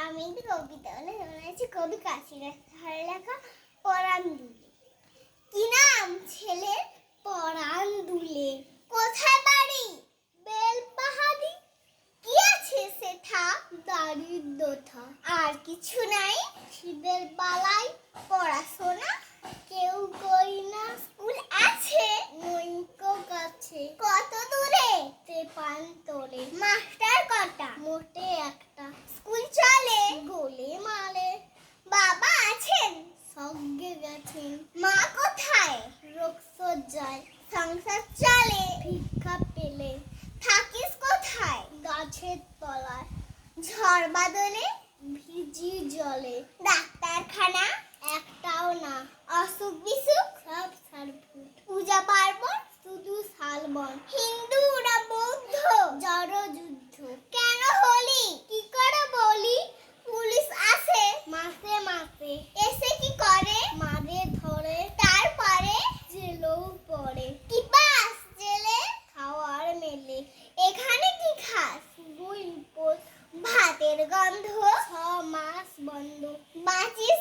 আমি কবিতা বলে শোনাচ্ছি কবি কাশিনাথের লেখা পরাণ দুলে। কি নাম ছেলের? পরাণ দুলে। কোথায় বাড়ি? বেলপাহাড়ি। কি আছে সেথা? দারিদ্রতা। আর কিছু নাই? খিদের বালাই পড়াশোনা কেউ করি না। স্কুল আছে নৈকো কাছে। কত দূরে? তেপান্তরে। মাস্টার কটা? মোটে একটা। স্কুল চলে গোলে মালে। বাবা আছেন? সঙ্গে গেছেন। মা কোথায়? রোগসজ্জায়। সংসার চলে ভিক্ষা পেলে। থাকিস কোথায়? গাছের তলায়। ঝড় বাদলে ভিজি জলে। ডাক্তারখানা একটাও না। অসুখ বিসুখ সব সারভূত। পূজা পার্বণ শুধু শালবন। হিন্দু না বৌদ্ধ জড় যুদ্ধ। কেন হলি? কি করে বলি? পুলিশ আসে মাসে মাসে। এসে কি করে? মারে ধরে। তারপরে জেলেও পড়ে। কি পাস জেলে? খাওয়ার মেলে। এখানে কি খাস? গুই পোস্ত। ভাতের গন্ধ 6 মাস বন্ধ। বাঁচিস